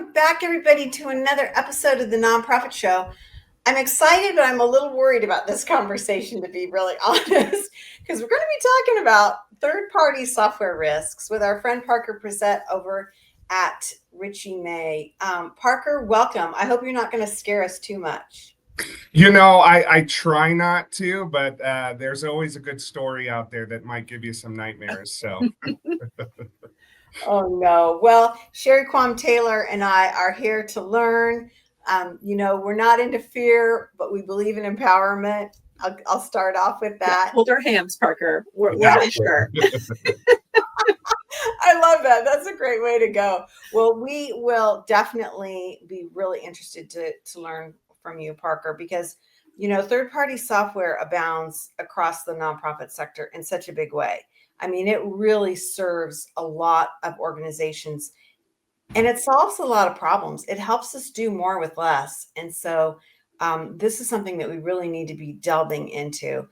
Welcome back, everybody, to another episode of the Nonprofit Show. I'm excited, but I'm a little worried about this conversation, to be really honest, because we're going to be talking about third-party software risks with our friend Parker Brissette over at Richey May. Parker, welcome. I hope you're not going to scare us too much. I try not to, but there's always a good story out there that might give you some nightmares. So. Oh, no. Well, Sherry Quam Taylor and I are here to learn. We're not into fear, but we believe in empowerment. I'll start off with that. Yeah, hold our hands, Parker. We're not sure. I love that. That's a great way to go. Well, we will definitely be really interested to learn from you, Parker, because, third-party software abounds across the nonprofit sector in such a big way. I mean, it really serves a lot of organizations and it solves a lot of problems. It helps us do more with less. And so this is something that we really need to be delving into.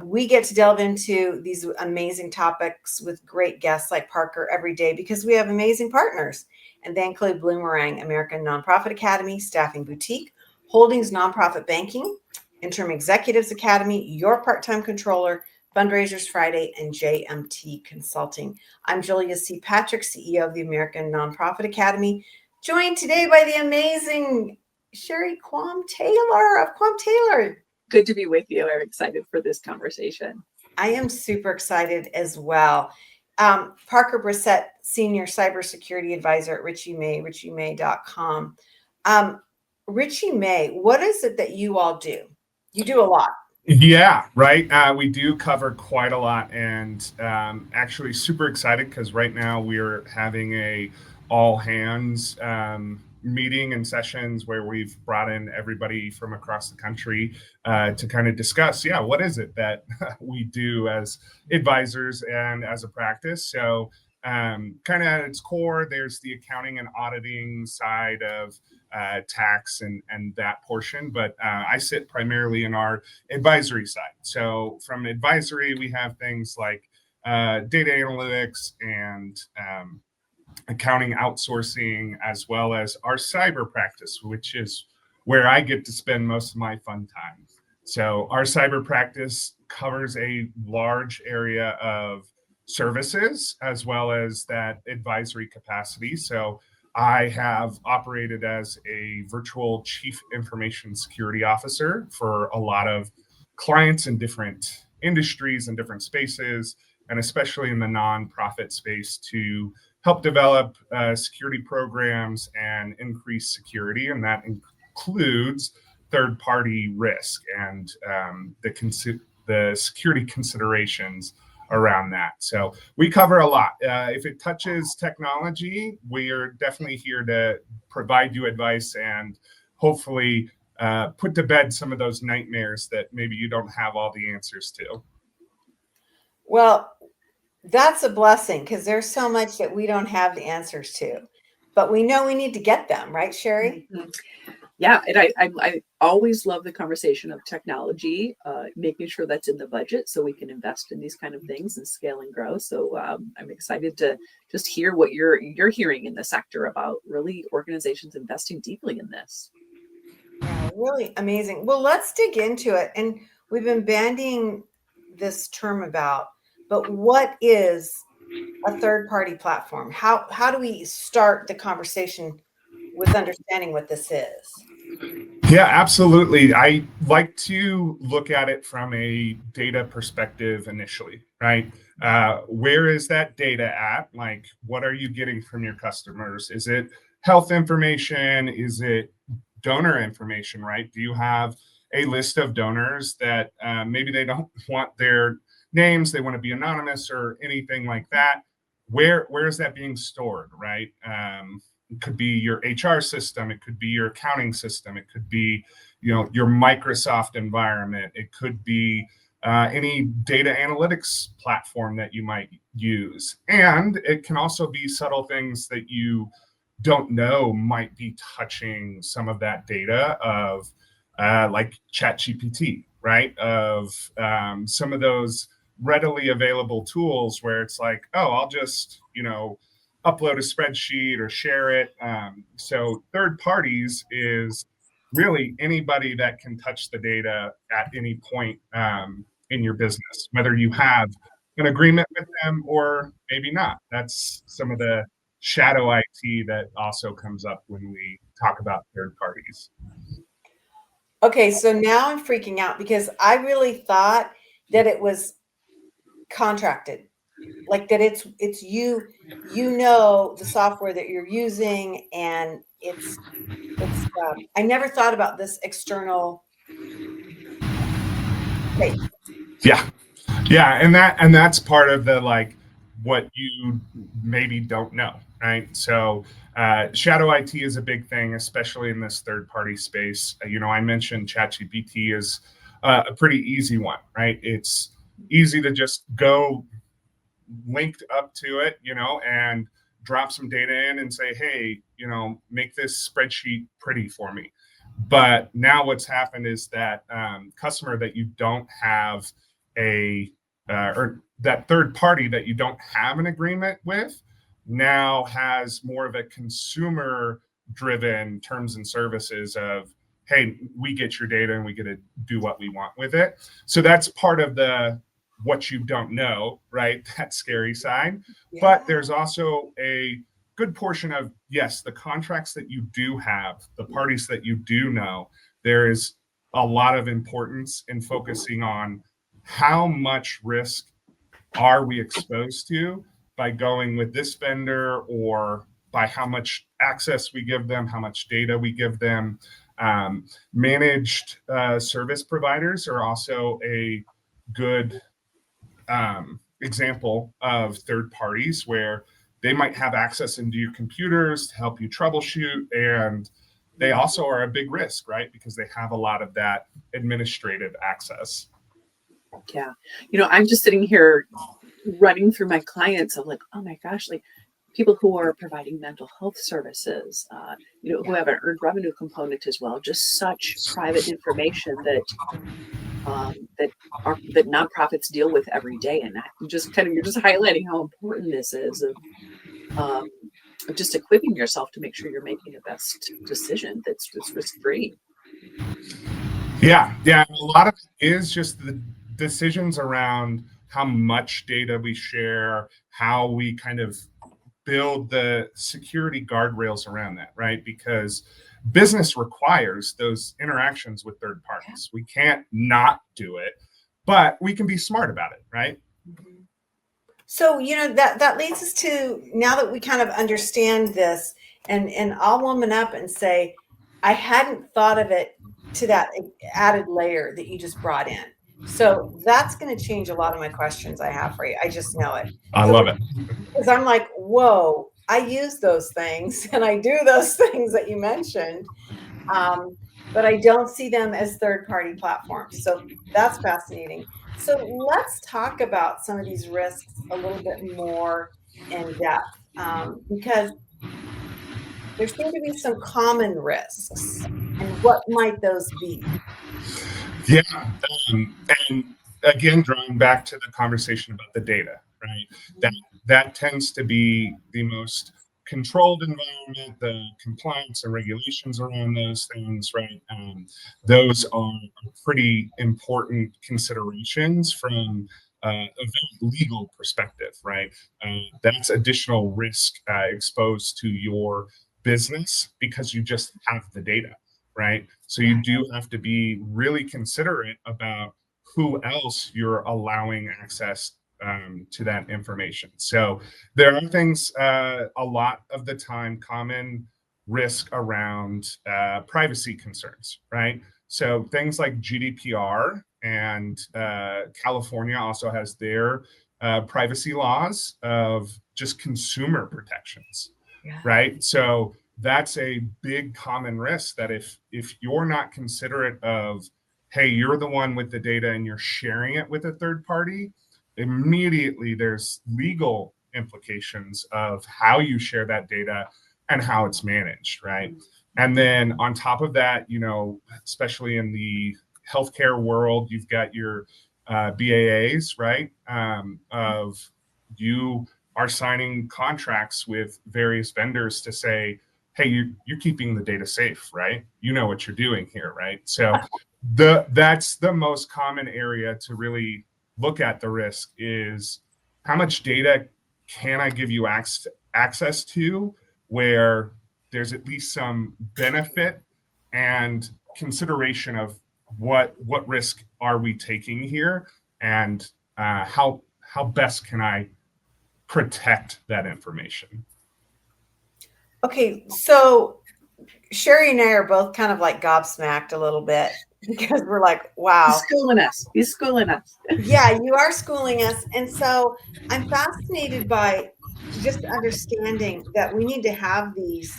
We get to delve into these amazing topics with great guests like Parker every day because we have amazing partners. And they include Bloomerang, American Nonprofit Academy, Staffing Boutique, Holdings Nonprofit Banking, Interim Executives Academy, Your Part-Time Controller, Fundraisers Friday, and JMT Consulting. I'm Julia C. Patrick, CEO of the American Nonprofit Academy, joined today by the amazing Sherry Quam Taylor of Quam Taylor. Good to be with you. I'm excited for this conversation. I am super excited as well. Parker Brissette, Senior Cybersecurity Advisor at Richey May, richeymay.com. Richey May, what is it that you all do? You do a lot. Yeah, right. We do cover quite a lot, and actually super excited because right now we're having a all hands meeting and sessions where we've brought in everybody from across the country to kind of discuss, what is it that we do as advisors and as a practice. So kind of at its core, there's the accounting and auditing side of tax and that portion, but I sit primarily in our advisory side. So from advisory, we have things like data analytics and accounting outsourcing, as well as our cyber practice, which is where I get to spend most of my fun time. So our cyber practice covers a large area of services as well as that advisory capacity. So I have operated as a virtual chief information security officer for a lot of clients in different industries and different spaces, and especially in the nonprofit space to help develop security programs and increase security. And that includes third-party risk and the security considerations around that. So we cover a lot. If it touches technology, we are definitely here to provide you advice and hopefully put to bed some of those nightmares that maybe you don't have all the answers to. Well, that's a blessing because there's so much that we don't have the answers to, but we know we need to get them, right, Sherry? Mm-hmm. Yeah, and I always love the conversation of technology, making sure that's in the budget so we can invest in these kind of things and scale and grow. So I'm excited to just hear what you're hearing in the sector about really organizations investing deeply in this. Yeah, really amazing. Well, let's dig into it. And we've been bandying this term about, but what is a third-party platform? How do we start the conversation with understanding what this is? Yeah, absolutely. I like to look at it from a data perspective initially, right? Where is that data at? Like, what are you getting from your customers? Is it health information? Is it donor information, right? Do you have a list of donors that maybe they don't want their names, they want to be anonymous or anything like that? Where is that being stored, right? It could be your HR system. It could be your accounting system. It could be, your Microsoft environment. It could be any data analytics platform that you might use. And it can also be subtle things that you don't know might be touching some of that data of like ChatGPT, right? Of some of those readily available tools where it's like, oh, I'll just, upload a spreadsheet or share it. So third parties is really anybody that can touch the data at any point in your business, whether you have an agreement with them or maybe not. That's some of the shadow IT that also comes up when we talk about third parties. Okay, so now I'm freaking out because I really thought that it was contracted, like that it's you know the software that you're using, and I never thought about this external. Wait, Yeah. Yeah, and that's part of the like what you maybe don't know, right? So shadow IT is a big thing, especially in this third party space. I mentioned ChatGPT is a pretty easy one, right? It's easy to just go linked up to it, and drop some data in and say, hey, make this spreadsheet pretty for me. But now what's happened is that customer that you don't have or that third party that you don't have an agreement with now has more of a consumer driven terms and services of, hey, we get your data and we get to do what we want with it. So that's part of the what you don't know, right? That scary side. yeah. But there's also a good portion of, yes, the contracts that you do have, the parties that you do know, there is a lot of importance in focusing on how much risk are we exposed to by going with this vendor, or by how much access we give them, how much data we give them. Managed service providers are also a good example of third parties where they might have access into your computers to help you troubleshoot, and they also are a big risk, right? Because they have a lot of that administrative access. Yeah. I'm just sitting here running through my clients. I'm like, oh my gosh, like people who are providing mental health services, who have an earned revenue component as well, just such private information that that nonprofits deal with every day. And you're just highlighting how important this is of just equipping yourself to make sure you're making the best decision that's risk-free. Yeah. A lot of it is just the decisions around how much data we share, how we kind of build the security guardrails around that, right? Because business requires those interactions with third parties. We can't not do it, but we can be smart about it, right? So, that leads us to, now that we kind of understand this, and I'll woman up and say, I hadn't thought of it to that added layer that you just brought in. So that's going to change a lot of my questions I have for you. I just know it. I love it. Because I'm like, whoa, I use those things and I do those things that you mentioned. But I don't see them as third-party platforms. So that's fascinating. So let's talk about some of these risks a little bit more in depth, because there seem to be some common risks. And what might those be? Yeah. And again, drawing back to the conversation about the data, right? That tends to be the most controlled environment, the compliance and regulations around those things, right? Those are pretty important considerations from a very legal perspective, right? That's additional risk exposed to your business because you just have the data, right? So you do have to be really considerate about who else you're allowing access to that information. So there are things a lot of the time, common risk around privacy concerns, right? So things like GDPR, and California also has their privacy laws of just consumer protections, right? So that's a big common risk, that if you're not considerate of, hey, you're the one with the data and you're sharing it with a third party, immediately there's legal implications of how you share that data and how it's managed, right? And then on top of that, especially in the healthcare world, you've got your BAAs, right? Of you are signing contracts with various vendors to say, hey, you're keeping the data safe, right? You know what you're doing here, right? So that's the most common area to really look at the risk is how much data can I give you access to where there's at least some benefit and consideration of what risk are we taking here, and how best can I protect that information. Okay, so Sherry and I are both kind of like gobsmacked a little bit because we're like, wow. He's schooling us. Yeah, you are schooling us. And so I'm fascinated by just understanding that we need to have these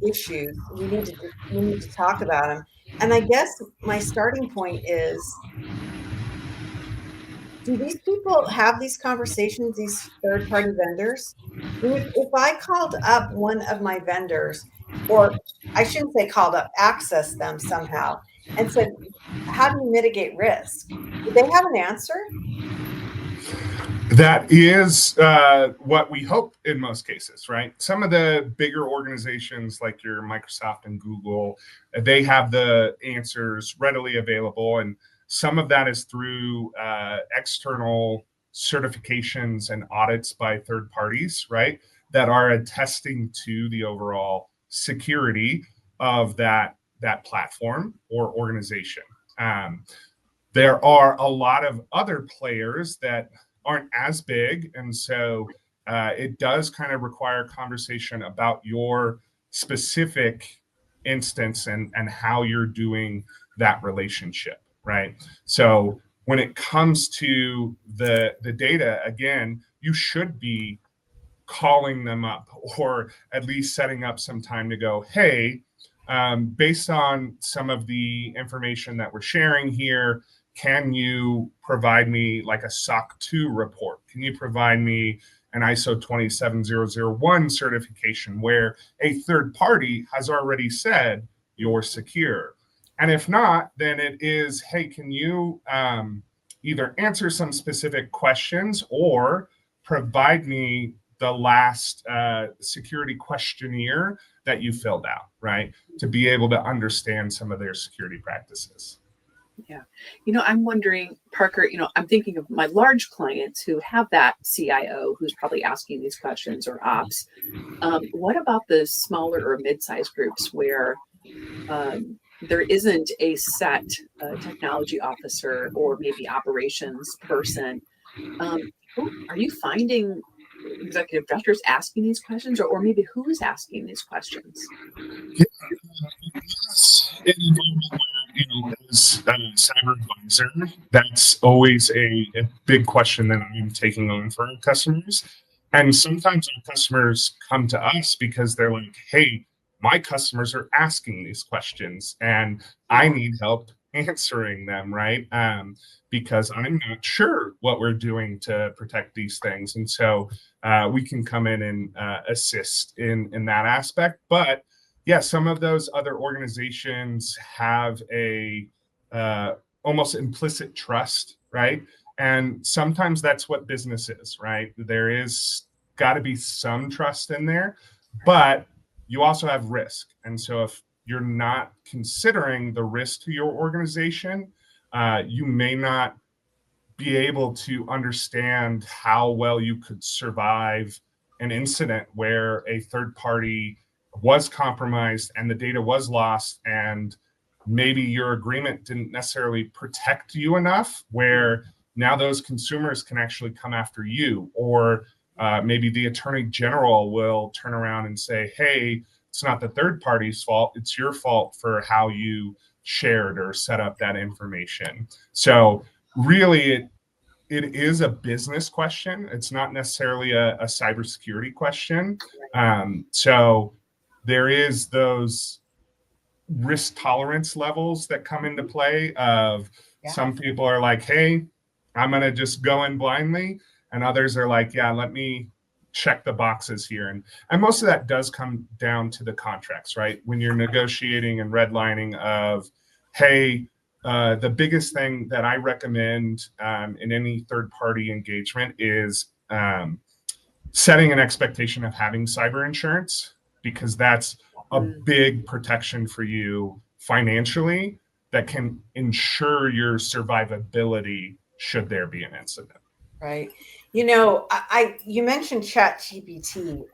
issues. We need to talk about them. And I guess my starting point is, do these people have these conversations, these third-party vendors? If I called up one of my vendors, or I shouldn't say called up, access them somehow and said, how do you mitigate risk? Would they have an answer? That is what we hope in most cases, right? Some of the bigger organizations like your Microsoft and Google, they have the answers readily available. And some of that is through external certifications and audits by third parties, right? That are attesting to the overall security of that platform or organization. There are a lot of other players that aren't as big, and so it does kind of require conversation about your specific instance and how you're doing that relationship, right? So when it comes to the data, again, you should be calling them up or at least setting up some time to go, hey, based on some of the information that we're sharing here, can you provide me like a SOC 2 report? Can you provide me an ISO 27001 certification where a third party has already said you're secure? And if not, then it is, hey, can you either answer some specific questions or provide me the last security questionnaire that you filled out, right? To be able to understand some of their security practices. Yeah. I'm wondering, Parker, I'm thinking of my large clients who have that CIO who's probably asking these questions, or ops. What about the smaller or mid-sized groups where there isn't a set technology officer or maybe operations person? Are you finding executive directors asking these questions, or maybe who's asking these questions? In an environment where, as a cyber advisor, that's always a big question that I'm taking on for our customers. And sometimes our customers come to us because they're like, hey, my customers are asking these questions and I need help answering them, right? Because I'm not sure what we're doing to protect these things. And so we can come in and assist in that aspect. But yeah, some of those other organizations have a almost implicit trust, right? And sometimes that's what business is, right? There is got to be some trust in there, but you also have risk. And so if you're not considering the risk to your organization, you may not be able to understand how well you could survive an incident where a third party was compromised and the data was lost, and maybe your agreement didn't necessarily protect you enough where now those consumers can actually come after you, or maybe the attorney general will turn around and say, hey, it's not the third party's fault, it's your fault for how you shared or set up that information. So really it is a business question. It's not necessarily a cybersecurity question. So there is those risk tolerance levels that come into play of some people are like, hey, I'm going to just go in blindly. And others are like, yeah, let me check the boxes here. And most of that does come down to the contracts, right? When you're negotiating and redlining of, hey, the biggest thing that I recommend in any third-party engagement is setting an expectation of having cyber insurance, because that's a big protection for you financially that can ensure your survivability should there be an incident. Right. You know, you mentioned ChatGPT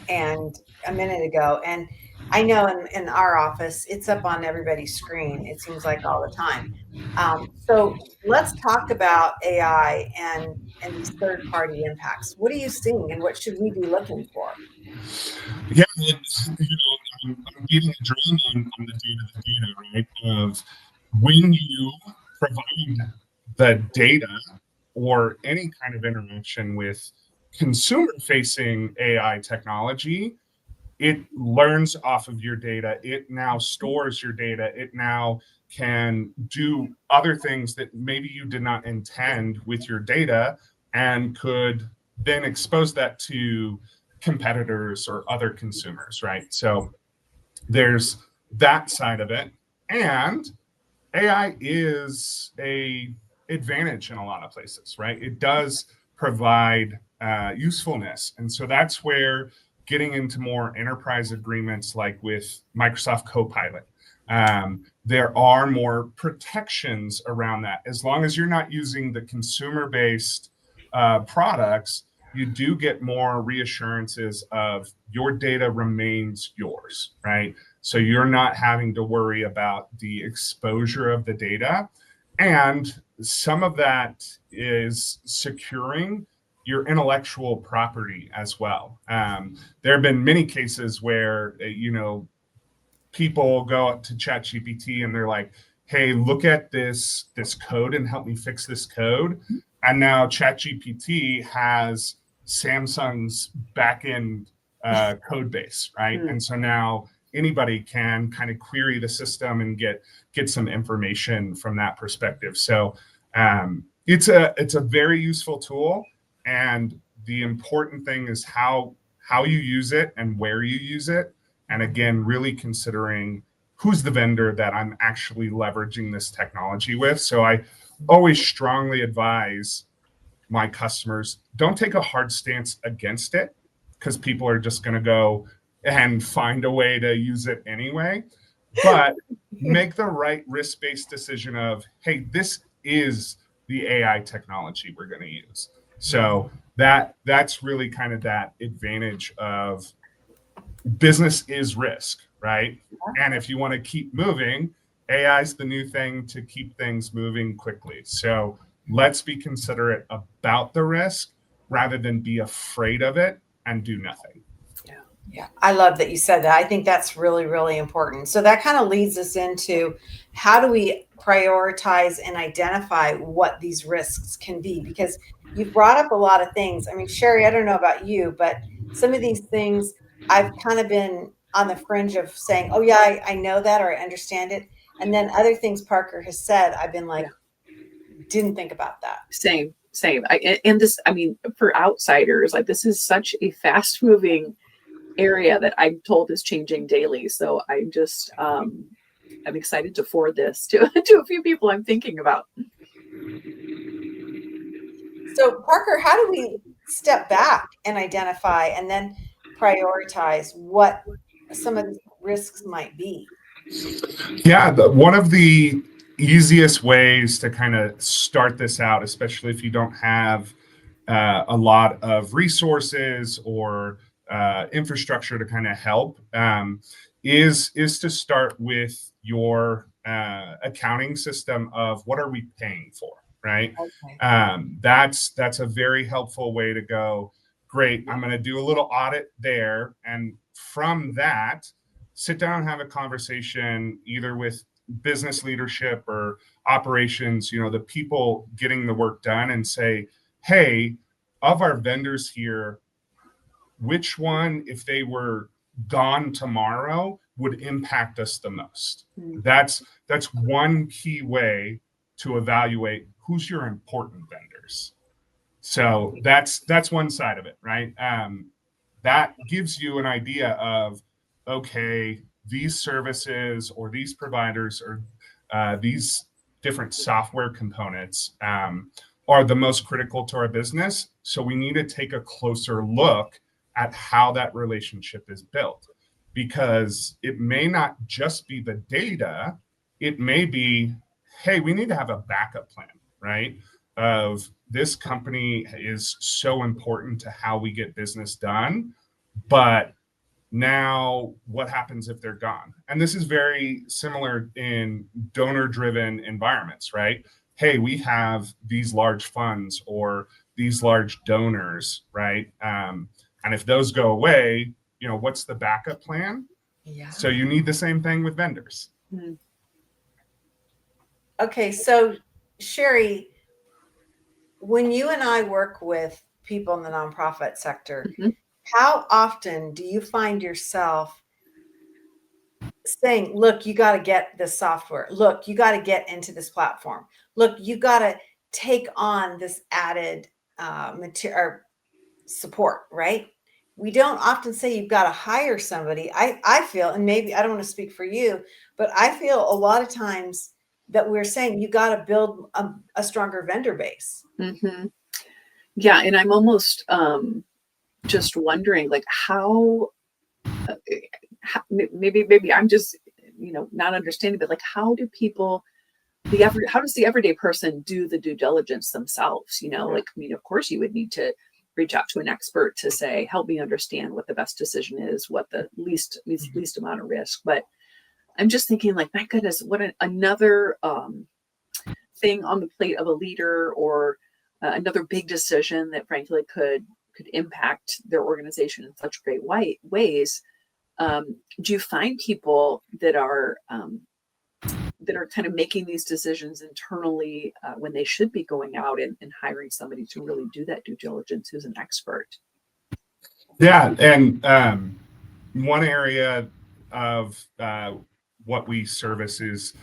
and a minute ago, and I know in our office it's up on everybody's screen. It seems like all the time. So let's talk about AI and these third party impacts. What are you seeing, and what should we be looking for? Yeah, it's, I'm beating a drum on the data, right? Of when you provide the data or any kind of interaction with consumer facing AI technology, it learns off of your data. It now stores your data. It now can do other things that maybe you did not intend with your data, and could then expose that to competitors or other consumers, right? So there's that side of it. And AI is a advantage in a lot of places, right? It does provide usefulness. And so that's where getting into more enterprise agreements like with Microsoft Copilot, there are more protections around that. As long as you're not using the consumer-based products, you do get more reassurances of your data remains yours, right? So you're not having to worry about the exposure of the data. And some of that is securing your intellectual property as well. There have been many cases where, people go up to ChatGPT and they're like, hey, look at this code and help me fix this code. And now ChatGPT has Samsung's backend code base, right? And so now anybody can kind of query the system and get some information from that perspective. So it's a very useful tool, and the important thing is how you use it and where you use it. And again, really considering who's the vendor that I'm actually leveraging this technology with. So I always strongly advise my customers, don't take a hard stance against it, because people are just going to go and find a way to use it anyway. But make the right risk-based decision of, hey, this is the AI technology we're going to use. So that's really kind of that advantage of business is risk, right? And if you want to keep moving, AI is the new thing to keep things moving quickly. So let's be considerate about the risk rather than be afraid of it and do nothing. Yeah, I love that you said that. I think that's really, really important. So that kind of leads us into, how do we prioritize and identify what these risks can be? Because you brought up a lot of things. I mean, Sherry, I don't know about you, but some of these things I've kind of been on the fringe of saying, oh yeah, I know that, or I understand it. And then other things Parker has said, I've been like, didn't think about that. Same. And this, I mean, for outsiders, like, this is such a fast moving area that I'm told is changing daily. So I'm just, I'm excited to forward this to a few people I'm thinking about. So Parker, how do we step back and identify and then prioritize what some of the risks might be? Yeah, one of the easiest ways to kind of start this out, especially if you don't have a lot of resources or infrastructure to kind of help, is to start with your accounting system of what are we paying for, right? Okay. That's a very helpful way to go. Great, I'm going to do a little audit there, and from that, sit down and have a conversation either with business leadership or operations, the people getting the work done, and say, hey, of our vendors here, which one, if they were gone tomorrow, would impact us the most? That's one key way to evaluate who's your important vendors. So that's one side of it, right? That gives you an idea of, okay, these services or these providers or these different software components, are the most critical to our business. So we need to take a closer look at how that relationship is built, because it may not just be the data. It may be, hey, we need to have a backup plan, right? Of this company is so important to how we get business done, but now what happens if they're gone? And this is very similar in donor driven environments, right? Hey, we have these large funds or these large donors, right? And if those go away, what's the backup plan? Yeah. So you need the same thing with vendors. Mhm. Okay, so Sherry, when you and I work with people in the nonprofit sector, Mhm. how often do you find yourself saying, look, you got to get this software. Look, you got to get into this platform. Look, you got to take on this added material or support, right? We don't often say you've got to hire somebody. I feel, and maybe I don't want to speak for you, but I feel a lot of times that we're saying you got to build a stronger vendor base. Mhm. Yeah, and I'm almost just wondering, like, maybe I'm just not understanding, but like, how do people how does the everyday person do the due diligence themselves? Like, I mean, of course you would need to reach out to an expert to say, help me understand what the best decision is, what the least amount of risk. But I'm just thinking, like, my goodness, what another thing on the plate of a leader, or another big decision that frankly could impact their organization in such great ways. Do you find people that are kind of making these decisions internally when they should be going out and hiring somebody to really do that due diligence, who's an expert? Yeah, and one area of what we service is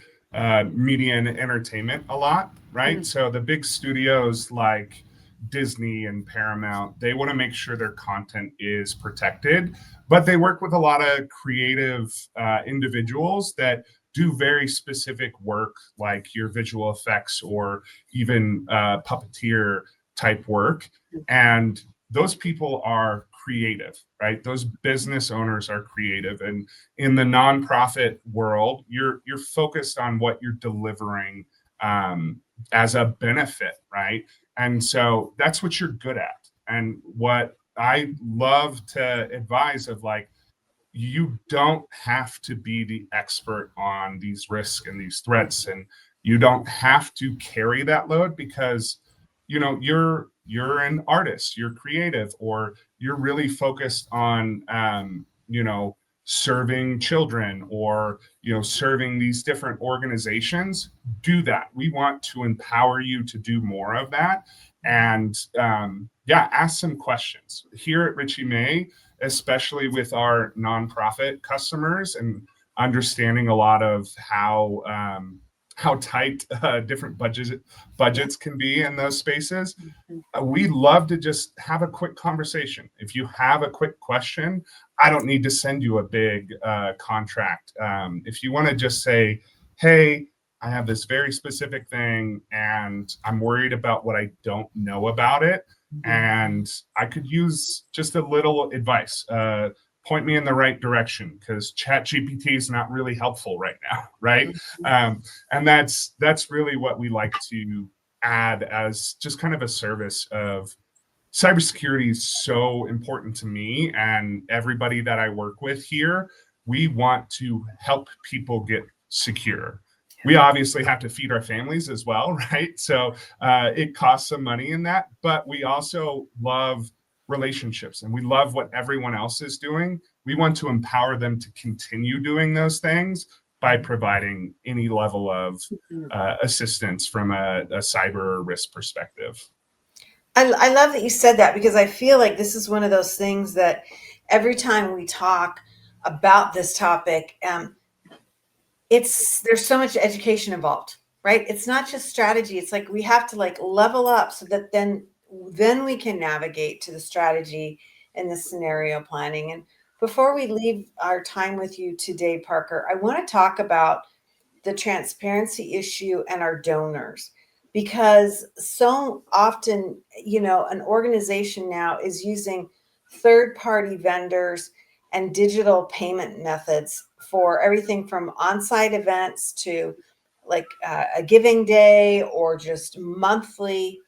media and entertainment a lot, right? Mhm. So the big studios like Disney and Paramount, they want to make sure their content is protected, but they work with a lot of creative individuals that do very specific work, like your visual effects or even puppeteer type work. And those people are creative, right? Those business owners are creative. And in the nonprofit world, you're focused on what you're delivering as a benefit, right? And so that's what you're good at. And what I love to advise of, like, you don't have to be the expert on these risks and these threats, and you don't have to carry that load, because you're an artist, you're creative, or you're really focused on serving children, or serving these different organizations. Do that. We want to empower you to do more of that. And ask some questions here at Richey May, especially with our nonprofit customers, and understanding a lot of how tight different budgets can be in those spaces. We love to just have a quick conversation. If you have a quick question, I don't need to send you a big contract. If you want to just say, hey, I have this very specific thing and I'm worried about what I don't know about it, and I could use just a little advice. Point me in the right direction, because ChatGPT is not really helpful right now, right? And that's really what we like to add as just kind of a service of cybersecurity is so important to me and everybody that I work with here. We want to help people get secure. We obviously have to feed our families as well, right? So it costs some money in that, but we also love relationships and we love what everyone else is doing. We want to empower them to continue doing those things by providing any level of assistance from a cyber risk perspective. I love that you said that, because I feel like this is one of those things that every time we talk about this topic, there's so much education involved, right? It's not just strategy. It's like we have to like level up so that then we can navigate to the strategy and the scenario planning. And before we leave our time with you today, Parker, I want to talk about the transparency issue and our donors. because so often, an organization now is using third-party vendors and digital payment methods for everything from on-site events to like a giving day or just monthly,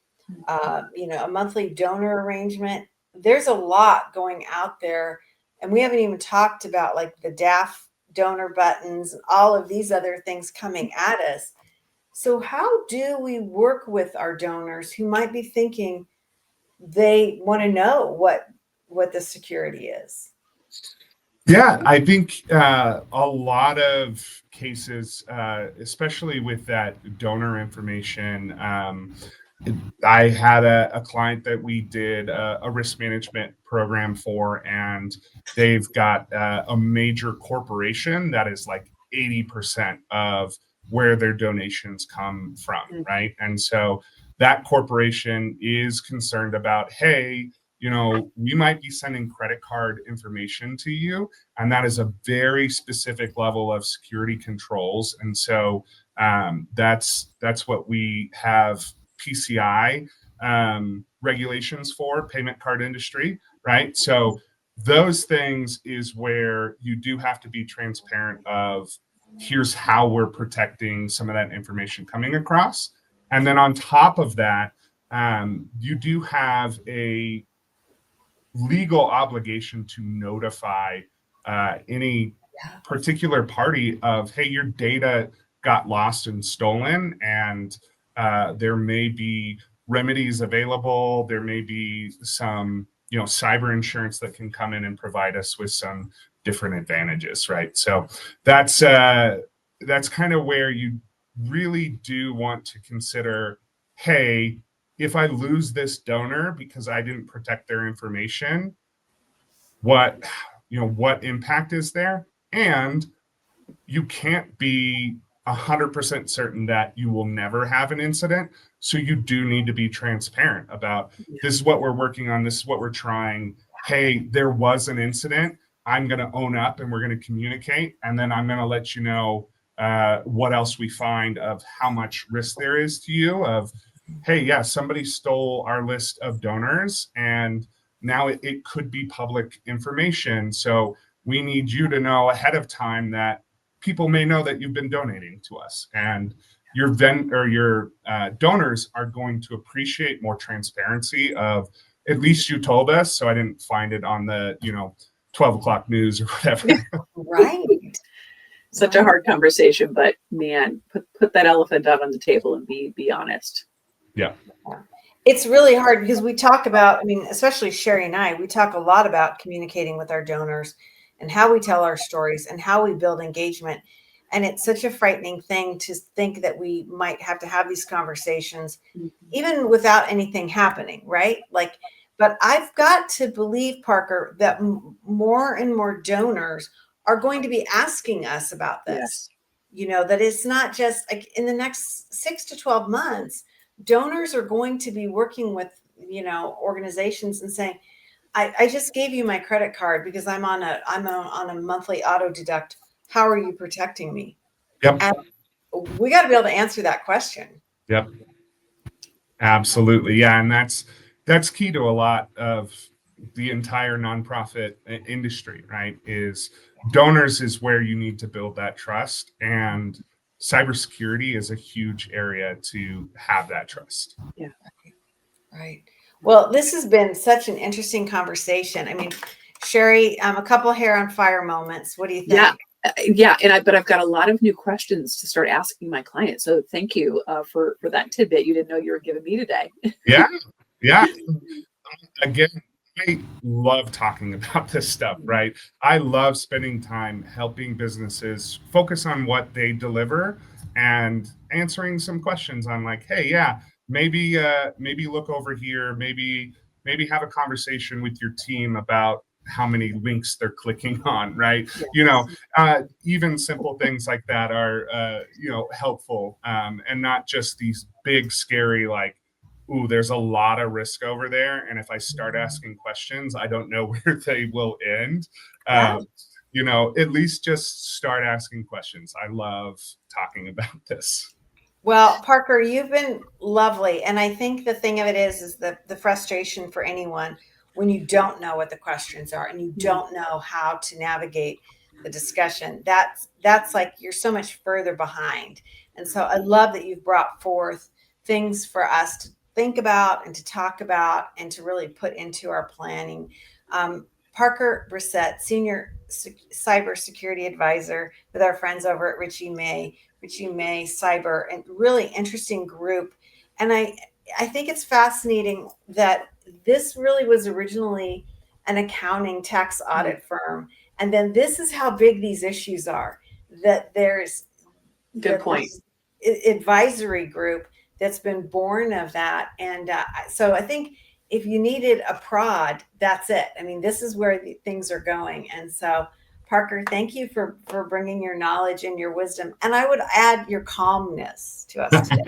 a monthly donor arrangement. There's a lot going out there, and we haven't even talked about like the DAF donor buttons and all of these other things coming at us. So how do we work with our donors who might be thinking they want to know what the security is? Yeah, I think a lot of cases, especially with that donor information, I had a client that we did a risk management program for, and they've got a major corporation that is like 80% of where their donations come from, right? And so that corporation is concerned about, hey, we might be sending credit card information to you, and that is a very specific level of security controls. And so that's what we have PCI regulations for, payment card industry, right? So those things is where you do have to be transparent of, here's how we're protecting some of that information coming across. And then on top of that, you do have a legal obligation to notify any particular party of, hey, your data got lost and stolen, and there may be remedies available. There may be some, cyber insurance that can come in and provide us with some different advantages, right? So that's kind of where you really do want to consider, hey, if I lose this donor because I didn't protect their information, what impact is there? And you can't be 100% certain that you will never have an incident. So you do need to be transparent about, this is what we're working on. This is what we're trying. Hey, there was an incident. I'm going to own up and we're going to communicate. And then I'm going to let you know what else we find of how much risk there is to you of, hey, yeah, somebody stole our list of donors and now it could be public information. So we need you to know ahead of time that people may know that you've been donating to us, and your donors are going to appreciate more transparency of, at least you told us, so I didn't find it on the 12 o'clock news or whatever. Right. Such a hard conversation, but man, put that elephant out on the table and be honest. Yeah. It's really hard because we talk about, especially Sherry and I, we talk a lot about communicating with our donors and how we tell our stories and how we build engagement. And it's such a frightening thing to think that we might have to have these conversations even without anything happening, right? But I've got to believe, Parker, that more and more donors are going to be asking us about this. Yes. That it's not just like in the next 6 to 12 months, donors are going to be working with, organizations and saying, I just gave you my credit card because I'm on a monthly auto deduct. How are you protecting me? Yep. And we got to be able to answer that question. Yep. Absolutely. Yeah. And that's key to a lot of the entire nonprofit industry, right? Is donors is where you need to build that trust, and cybersecurity is a huge area to have that trust. Yeah. Right. Well, this has been such an interesting conversation. Sherry, a couple hair on fire moments. What do you think? Yeah. But I've got a lot of new questions to start asking my clients. So thank you for that tidbit. You didn't know you were giving me today. Yeah. Yeah. Again, I love talking about this stuff, right? I love spending time helping businesses focus on what they deliver and answering some questions on, like, hey, yeah, maybe look over here, maybe have a conversation with your team about how many links they're clicking on, right? Yes. Even simple things like that are helpful, and not just these big scary, like, ooh, there's a lot of risk over there, and if I start asking questions, I don't know where they will end. At least just start asking questions. I love talking about this. Well, Parker, you've been lovely. And I think the thing of it is the frustration for anyone when you don't know what the questions are and you don't know how to navigate the discussion. That's like you're so much further behind. And so I love that you've brought forth things for us to think about and to talk about and to really put into our planning. Parker Brissette, Senior Cybersecurity Advisor with our friends over at Richey May Cyber, and really interesting group. And I think it's fascinating that this really was originally an accounting tax audit firm. And then this is how big these issues are, that there's Good point. advisory group that's been born of that. And so I think if you needed a prod, that's it. I mean, this is where things are going. And so Parker, thank you for bringing your knowledge and your wisdom. And I would add your calmness to us today.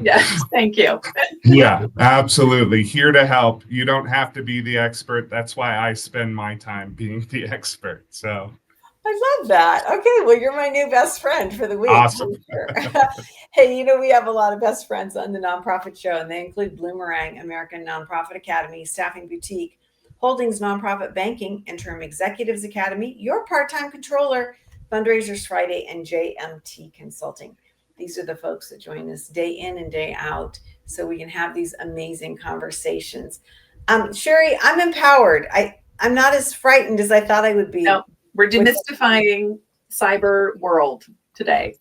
Yes, thank you. Yeah, absolutely. Here to help. You don't have to be the expert. That's why I spend my time being the expert. So I love that. Okay, well, you're my new best friend for the week. awesome. Sure. Hey, we have a lot of best friends on the Nonprofit Show, and they include Bloomerang, American Nonprofit Academy, Staffing Boutique, Holdings Nonprofit Banking, Interim Executives Academy, Your Part-Time Controller, Fundraisers Friday, and JMT Consulting. These are the folks that join us day in and day out so we can have these amazing conversations. Sherry, I'm empowered. I'm not as frightened as I thought I would be. No, we're demystifying cyber world today.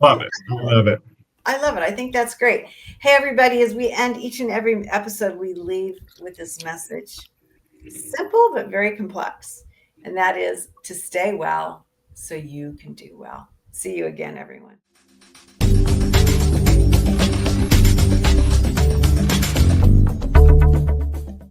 Love it. Love it. I love it. I think that's great. Hey, everybody, as we end each and every episode, we leave with this message. Simple, but very complex. And that is to stay well so you can do well. See you again, everyone.